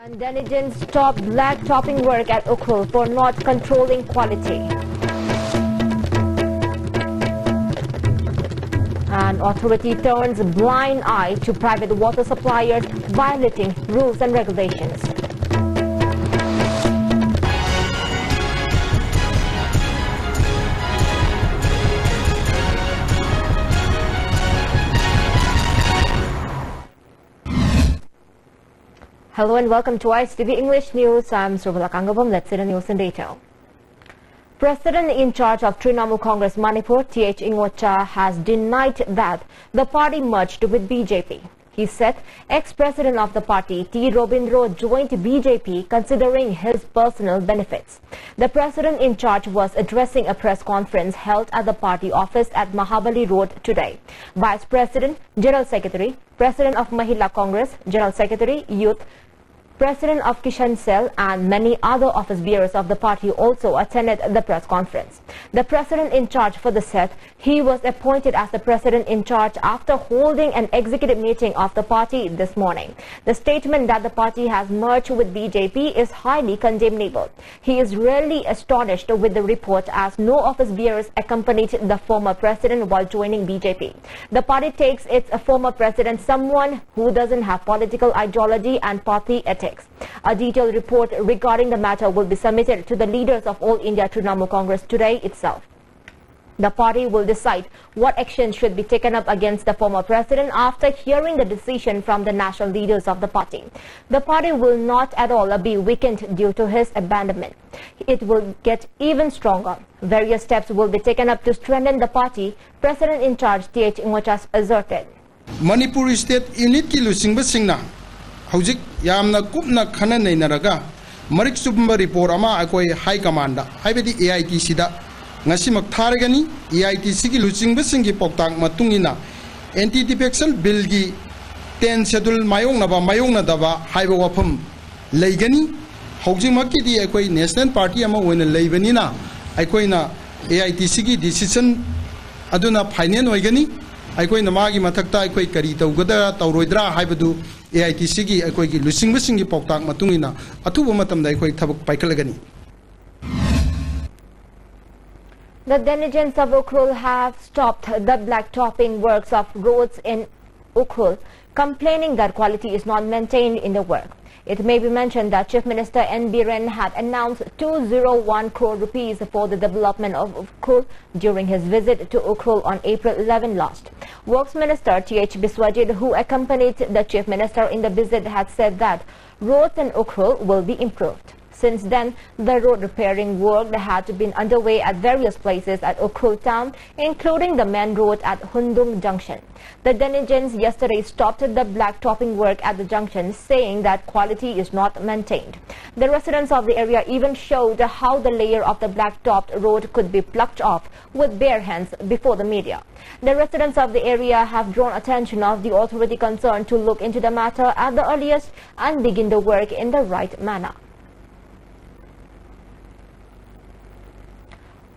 And Denizens stop black topping work at Ukhrul for not controlling quality. And authority turns blind eye to private water suppliers violating rules and regulations. Hello and welcome to ICTV English News. I'm Survila Kangabam. Let's see the news in detail. President in charge of Trinamool Congress Manipur, T.H. Ingwacha, has denied that the party merged with BJP. He said ex-president of the party, T. Robindro, joined BJP considering his personal benefits. The president in charge was addressing a press conference held at the party office at Mahabali Road today. Vice President, General Secretary, President of Mahila Congress, General Secretary, Youth, President of Kishan Cell and many other office bearers of the party also attended the press conference. The president in charge for the said he was appointed as the president in charge after holding an executive meeting of the party this morning. The statement that the party has merged with BJP is highly condemnable. He is really astonished with the report as no office bearers accompanied the former president while joining BJP. The party takes its former president someone who doesn't have political ideology and party ethics. A detailed report regarding the matter will be submitted to the leaders of All India Trinamool Congress today itself. The party will decide what action should be taken up against the former president after hearing the decision from the national leaders of the party. The party will not at all be weakened due to his abandonment. It will get even stronger. Various steps will be taken up to strengthen the party, President in charge T.H. Ingwacha asserted. Manipuri State Unit ki lusingba singna Hojik Yamna Kupna Kana Naraga, Marik Subamba report ama akoi high commander, Ibedi AIT Sida, Nasimak Taragani, AIT Siki Lucing Bisingi Poktang Matungina, anti defection Bilgi, 10 schedule Mayona Dava, Hive Wapum, Legani, Hojimaki, Akoi National Party ama when Levenina, Akoina, AIT Siki decision Aduna Painan Wagani, Akoina Magi Matakta, Akoi Karita, Gada, Tauroidra, Hibadu. AITC akoigi lusingba singi poktak matungina atuba matamda akoi thabak paikalagani. The denizens of Ukhrul have stopped the black topping works of roads in Ukhrul, complaining that quality is not maintained in the work. It may be mentioned that Chief Minister N. Biren had announced 201 crore rupees for the development of Ukhrul during his visit to Ukhrul on April 11 last. Works Minister T.H. Biswajit, who accompanied the Chief Minister in the visit, had said that roads in Ukhrul will be improved. Since then, the road repairing work had been underway at various places at Ukhrul town, including the main road at Hundung Junction. The denizens yesterday stopped the black topping work at the junction, saying that quality is not maintained. The residents of the area even showed how the layer of the black topped road could be plucked off with bare hands before the media. The residents of the area have drawn attention of the authority concerned to look into the matter at the earliest and begin the work in the right manner.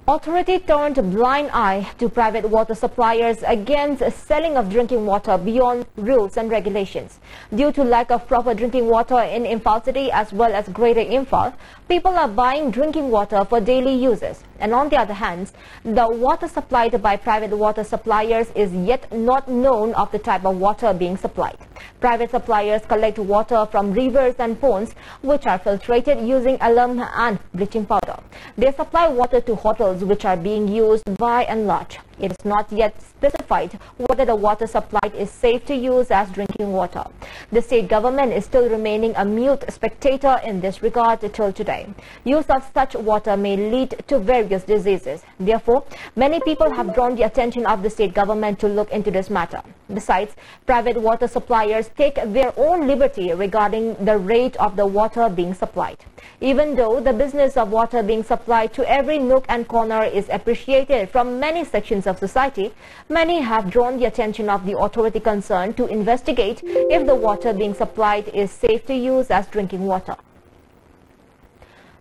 Authority turned blind eye to private water suppliers against selling of drinking water beyond rules and regulations. Due to lack of proper drinking water in Imphal City as well as Greater Imphal, people are buying drinking water for daily uses. And on the other hand, the water supplied by private water suppliers is yet not known of the type of water being supplied. Private suppliers collect water from rivers and ponds which are filtrated using alum and bleaching powder. They supply water to hotels which are being used by and large. It is not yet specified whether the water supplied is safe to use as drinking water. The state government is still remaining a mute spectator in this regard till today. Use of such water may lead to various diseases. Therefore, many people have drawn the attention of the state government to look into this matter. Besides, private water suppliers take their own liberty regarding the rate of the water being supplied. Even though the business of water being supplied to every nook and corner is appreciated from many sections of society, many have drawn the attention of the authority concerned to investigate if the water being supplied is safe to use as drinking water.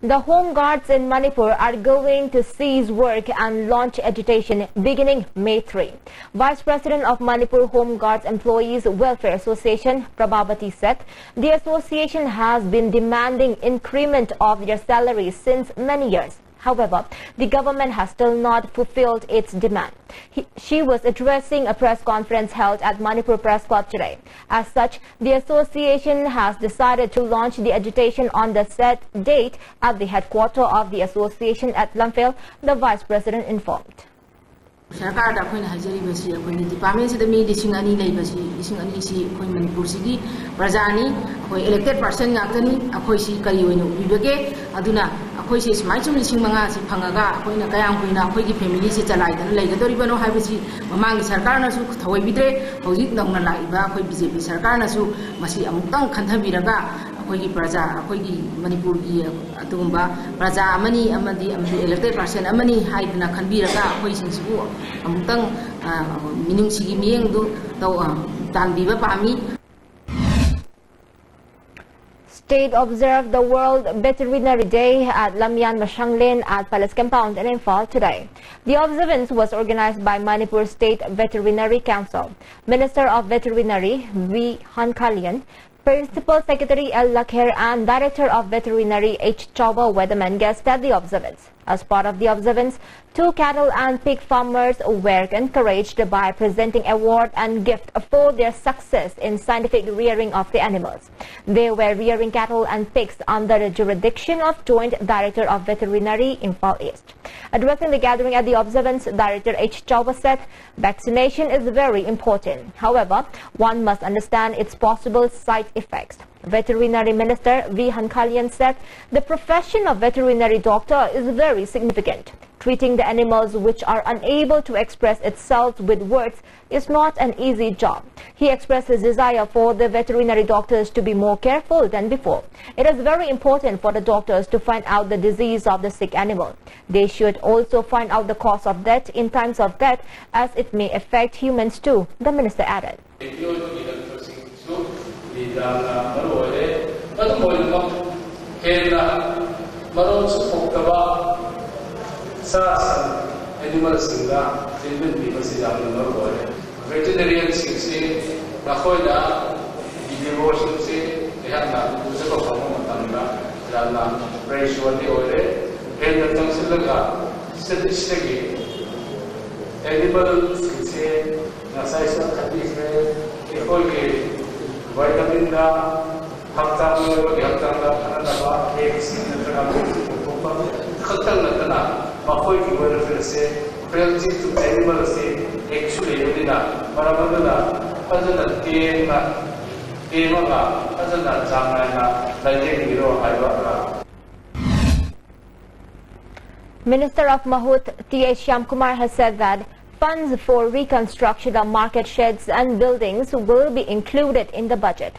The Home Guards in Manipur are going to cease work and launch agitation beginning May 3. Vice President of Manipur Home Guards Employees Welfare Association, Prabhavati said the association has been demanding increment of their salaries since many years. However, the government has still not fulfilled its demand. She was addressing a press conference held at Manipur Press Club today. As such, the association has decided to launch the agitation on the set date at the headquarters of the association at Lamphel, the vice president informed. Sarkar da khoi na hajari basi khoi ni department se da mi lising ani lei basi lising ani si khoi Manipur sigi prajani khoi elected person ngakani akhoi si kari oinu bibege aduna akhoi si smai chum lising manga si phangaga akhoi na kayam kuina akhoi ki family se chalai da lei ga dori bano hai basi mamang sarkar na su thawai bidre hojik nongna lai ba akhoi BJP sarkar na su masi amutang khanthabiraga akhoi ki praja akhoi ki Manipur ki atugumba praja amani amadi elected person amani haidna khanbiraga akhoi singsibu amutang minung sigi miyeng du taw tanbiba pami. State observed the World Veterinary Day at Lamyan Mashanglen at Palace Compound in Imphal today. The observance was organized by Manipur State Veterinary Council. Minister of Veterinary V. Hankalian, Principal Secretary L. Lakher and Director of Veterinary H. Chauba Weatherman guested at the observance. As part of the observance, 2 cattle and pig farmers were encouraged by presenting award and gift for their success in scientific rearing of the animals. They were rearing cattle and pigs under the jurisdiction of Joint Director of Veterinary Imphal East. Addressing the gathering at the observance, Director H. Chauba said vaccination is very important. However, one must understand its possible side effects. Veterinary Minister V. Hankalian said the profession of veterinary doctor is very significant. Treating the animals which are unable to express itself with words is not an easy job. He expressed his desire for the veterinary doctors to be more careful than before. It is very important for the doctors to find out the disease of the sick animal. They should also find out the cause of death in times of death, as it may affect humans too, the minister added. Animals veterinarian singsi nakoida devotion se ehna usago phamma tanga rana praiseworthy ore and tangsilaga statistic animal singsi nasaisa khatise ekoi ke vitamin da hakta lo hakta da khana ba ek sin na ko khatan na makoi ki welfare se cruelty to animals se actually yodina parabadana azana tema ga azana jamana lajeng giro haiba. Minister of Mahut T.H. Shyamkumar has said that funds for reconstruction of market sheds and buildings will be included in the budget.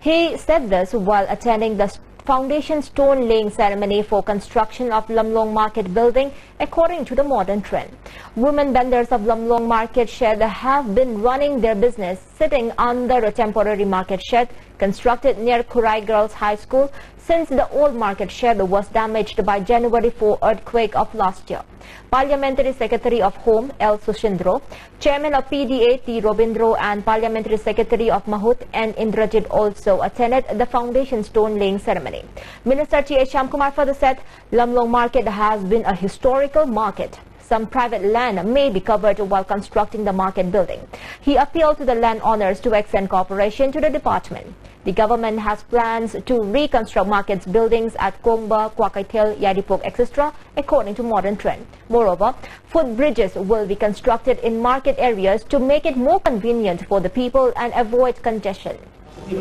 He said this while attending the foundation stone laying ceremony for construction of Lamlong Market building according to the modern trend. Women vendors of Lamlong Market shed have been running their business sitting under a temporary market shed constructed near Kurai Girls High School since the old market shed was damaged by January 4 earthquake of last year. Parliamentary Secretary of Home L. Sushindro, Chairman of PDA T. Robindro and Parliamentary Secretary of Mahut N. Indrajit also attended the foundation stone laying ceremony. Minister T.H. Shyamkumar further said Lamlong Market has been a historical market. Some private land may be covered while constructing the market building. He appealed to the landowners to extend cooperation to the department. The government has plans to reconstruct markets buildings at Kongba, Kwakaitel, Yadipok, etc. according to modern trend. Moreover, footbridges will be constructed in market areas to make it more convenient for the people and avoid congestion. We are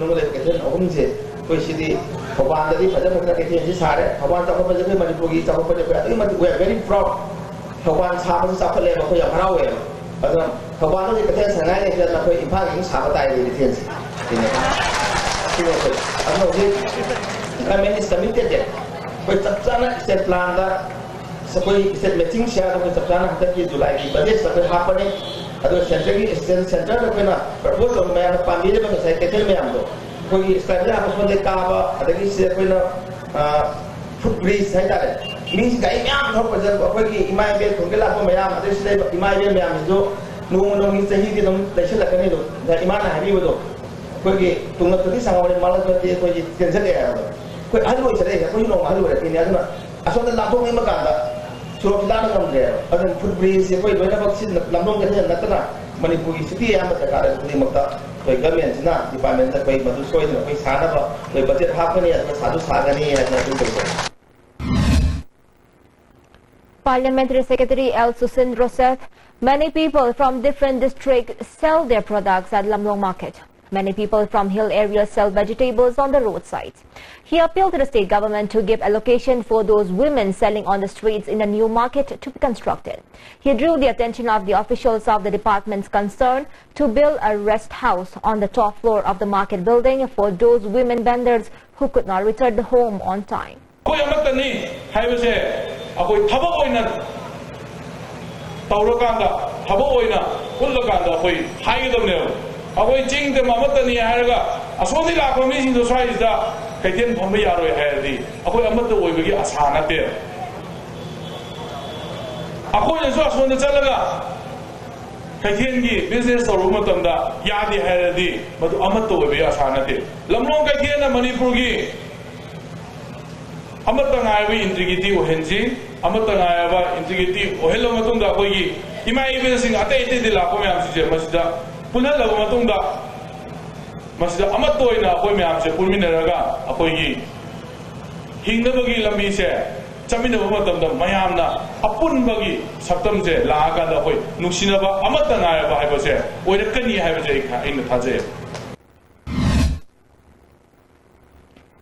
very proud. Is committed. But the plan that meeting share of the plan that is July, but this is happening. Other center of proposal man of family secretary member. We establish the cover, footbridge hay tare mi gai myam thok pajan akhoi ki imai bel khong gela ko mayam ade sile imai bel myam jo nu no mi sahi ki dum daisha la kani do da imana hari do ko ki tunga pati sangawale malak pati ko ji tension e ya ko alu sare ko no alu re ni aduna aso da labong e makanda suro la na kam le adun footbridge ko do na vaccine lamdong ga na tana manipuri city ya mata kare ni makta ko government na department ko madu soi na ko sana ba ko budget hapani ya sadu sagani ya na tu. Parliamentary Secretary L. Susindro said many people from different districts sell their products at Lamlong Market. Many people from hill areas sell vegetables on the roadsides. He appealed to the state government to give allocation for those women selling on the streets in a new market to be constructed. He drew the attention of the officials of the departments concerned to build a rest house on the top floor of the market building for those women vendors who could not return home on time. Akoi thaba oina tawrakanda thaba oina kullakanda akoi haigedamne akoi jing de mamatani haraga asodi lakho mi sing do swai da kaiten phamba yaroi hairdi akoi amatta oibagi asa nate akoi so asonda chalaga kaiten gi business toru matamda yadi hairdi madu amatta oibagi asa nate lamlong kaiten manipur gi Amatangai integrity ohenji, Amatangai integrity ohelo matunda kogi, ima even sing ate de la kome amsi masida, puna la matunda masida amatoina kome amsi pulmineraga akogi, hingda bagi lambi se, chamina matamda mayamna, apun bagi saptam se laga da koi, nuksinaba Amatangai ba haibase, oirakani haibase in the taze.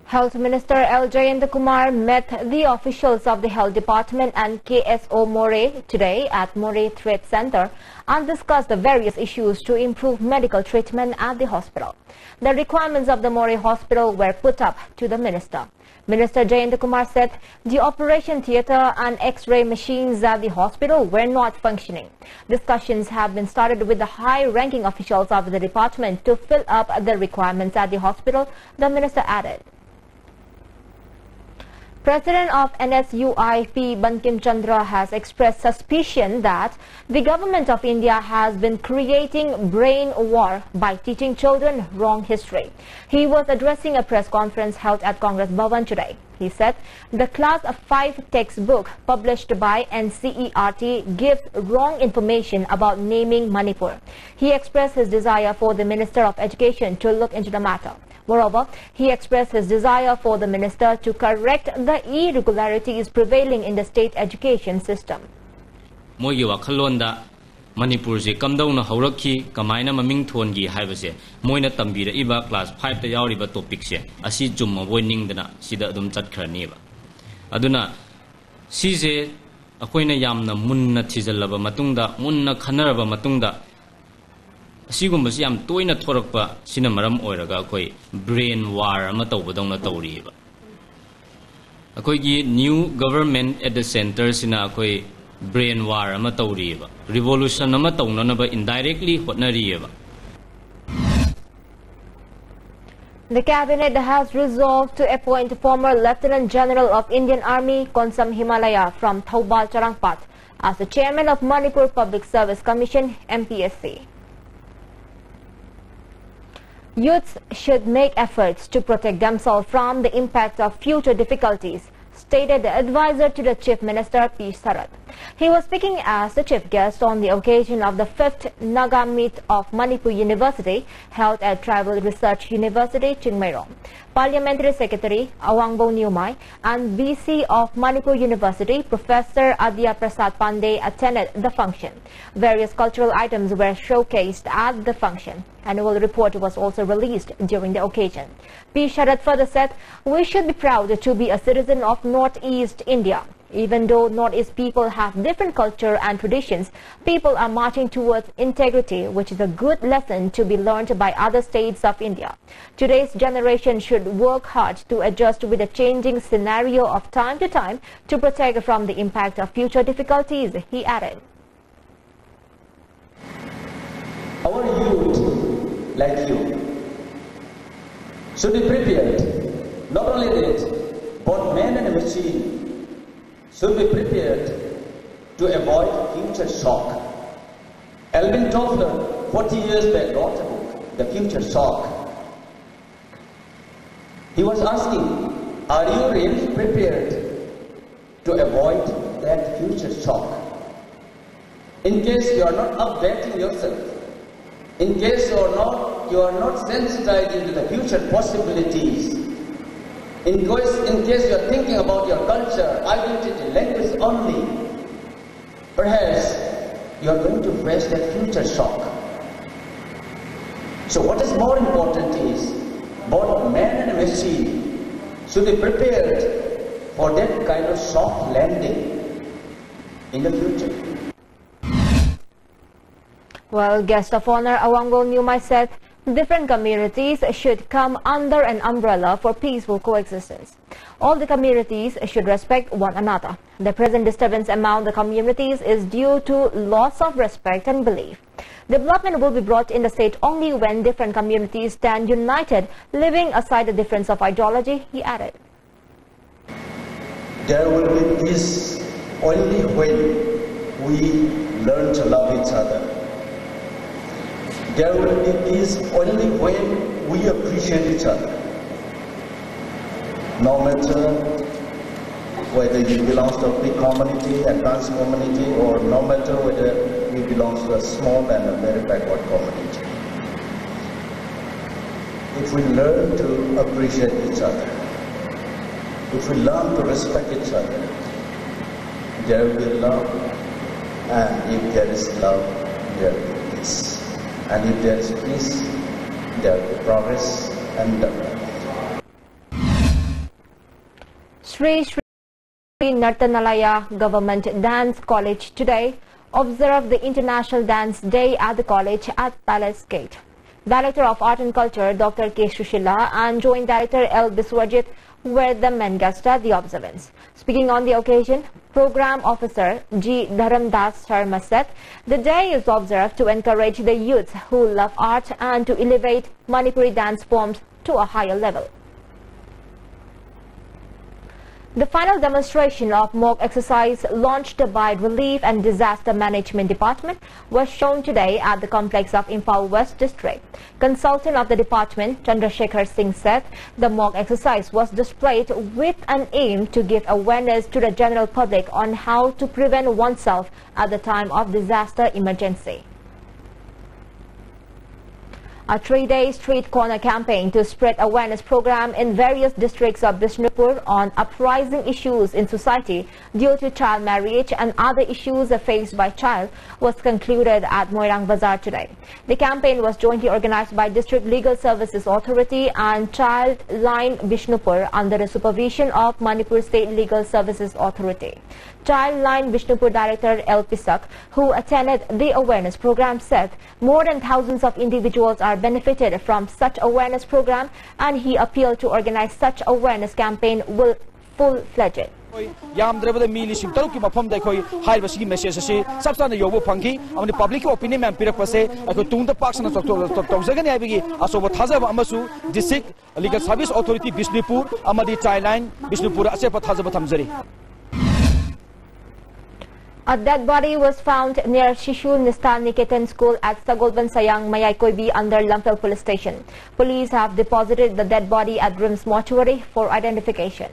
Health Minister L. Jayendakumar met the officials of the Health Department and KSO More today at More Trade Center and discussed the various issues to improve medical treatment at the hospital. The requirements of the More Hospital were put up to the minister. Minister Jayendakumar said the operation theatre and X-ray machines at the hospital were not functioning. Discussions have been started with the high-ranking officials of the department to fill up the requirements at the hospital, the minister added. President of NSUI P. Bankim Chandra has expressed suspicion that the government of India has been creating brain war by teaching children wrong history. He was addressing a press conference held at Congress Bhavan today. He said the Class 5 textbook published by NCERT gives wrong information about naming Manipur. He expressed his desire for the Minister of Education to look into the matter. Moreover, he expressed his desire for the minister to correct the irregularities prevailing in the state education system. Mogi wakhalonda Manipur se kamdauna haurakhi kamaina maming thongi haibase moina tambira iba class 5 ta yauriba topic se asi jumma warning dana sida adum chatkrani ba aduna sise akoina yamna munna thijallaba matungda munna khanaraba matungda Sigumasi am toina thorakpa sina maram oiraga akoi brain war ama tawbadongna tawriba akoi gi new government at the center sina akoi brain war ama tawriba revolution ama tawnanaba indirectly hotnariba. The cabinet has resolved to appoint former Lieutenant General of Indian Army Konsam Himalaya from Thoubal Charangpat as the chairman of Manipur Public Service Commission MPSC. Youths should make efforts to protect themselves from the impact of future difficulties, stated the advisor to the Chief Minister P. Sarat. He was speaking as the chief guest on the occasion of the 5th Naga Meet of Manipur University held at Tribal Research University, Chingmairong. Parliamentary Secretary Awangbo Nyumai and VC of Manipur University, Professor Adya Prasad Pandey, attended the function. Various cultural items were showcased at the function. Annual report was also released during the occasion. P. Sharat further said, "We should be proud to be a citizen of Northeast India. Even though Northeast people have different culture and traditions, people are marching towards integrity, which is a good lesson to be learned by other states of India. Today's generation should work hard to adjust with the changing scenario of time to time to protect from the impact of future difficulties," he added. Our youth, like you, should be prepared. Not only that, both man and machine should be prepared to avoid future shock. Alvin Toffler, 40 years back, wrote a book, The Future Shock. He was asking, are you really prepared to avoid that future shock? In case you are not updating yourself, in case you are not sensitized to the future possibilities, in case you are thinking about your culture, identity, language only, perhaps you are going to face that future shock. So what is more important is, both man and machine should be prepared for that kind of soft landing in the future. Well, guest of honor Awangwol Nyumai said different communities should come under an umbrella for peaceful coexistence. All the communities should respect one another. The present disturbance among the communities is due to loss of respect and belief. Development will be brought in the state only when different communities stand united, leaving aside the difference of ideology, he added. There will be peace only when we learn to love each other. There will be peace only when we appreciate each other. No matter whether you belong to a big community, advanced community, or no matter whether you belong to a small and a very backward community. If we learn to appreciate each other, if we learn to respect each other, there will be love, and if there is love, there will be peace. And if there is peace, there will be progress and development. Sri Nartanalaya Government Dance College today observed the International Dance Day at the college at Palace Gate. Director of Art and Culture Dr. K. Shushila and Joint Director L. Biswajit were the main guests at the observance. Speaking on the occasion, Program Officer G. Dharamdas Sharma said the day is observed to encourage the youth who love art and to elevate Manipuri dance forms to a higher level. The final demonstration of mock exercise launched by Relief and Disaster Management Department was shown today at the complex of Imphal West District. Consultant of the department, Chandrasekhar Singh, said the mock exercise was displayed with an aim to give awareness to the general public on how to prevent oneself at the time of disaster emergency. A 3-day street corner campaign to spread awareness program in various districts of Bishnupur on uprising issues in society due to child marriage and other issues faced by child was concluded at Moirang Bazaar today. The campaign was jointly organized by District Legal Services Authority and Child Line Bishnupur under the supervision of Manipur State Legal Services Authority. Child Line Bishnupur Director L. Pisak, who attended the awareness program, said more than thousands of individuals are benefited from such awareness program, and he appealed to organize such awareness campaign will full-fledged. Yamdreba mi lising taruk ki mafam da khoi hair basi message ase sabsana yobo phangki amni public opinion man pirak pase ko tungda paksana tawjagani aibigi asoba thajaba amasu district legal service authority Bishnupur amadi child line Bishnupur ase pa thajaba thamjari. A dead body was found near Shishu Nistan Niketan School at Sagolban Sayang, Mayaykoibi under Lampel Police Station. Police have deposited the dead body at Rims Mortuary for identification.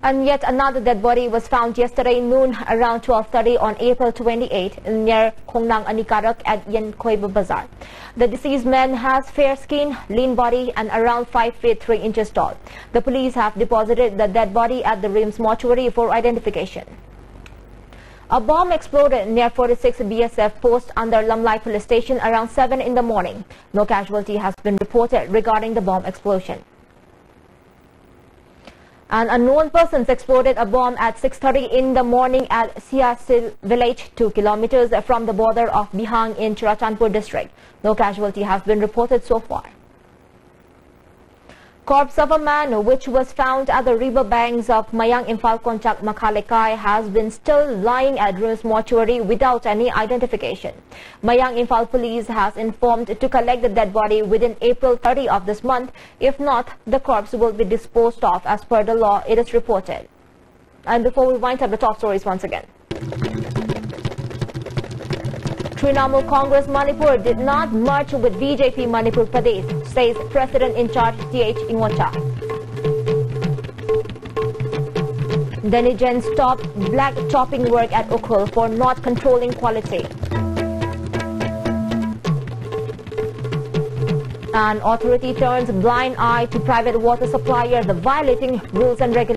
And yet another dead body was found yesterday noon around 12:30 on April 28 near Khongnang Anikarak at Yenkoiba Bazaar. The deceased man has fair skin, lean body and around 5 feet 3 inches tall. The police have deposited the dead body at the Rims Mortuary for identification. A bomb exploded near 46 BSF post under Lamlai Police Station around 7 in the morning. No casualty has been reported regarding the bomb explosion. An unknown persons exploded a bomb at 6:30 in the morning at Siasil village, 2 kilometers from the border of Bihang in Churachandpur district. No casualty has been reported so far. Corpse of a man which was found at the river banks of Mayang Imphal Konchak Makhalekai has been still lying at Ruins Mortuary without any identification. Mayang Imphal police has informed to collect the dead body within April 30 of this month. If not, the corpse will be disposed of as per the law, it is reported. And before we wind up the top stories once again. Trinamool Congress Manipur did not merge with BJP Manipur Pradesh, says President in charge TH Ingwacha. Denigen stopped black chopping work at Ukhul for not controlling quality. An authority turns blind eye to private water suppliers violating rules and regulations.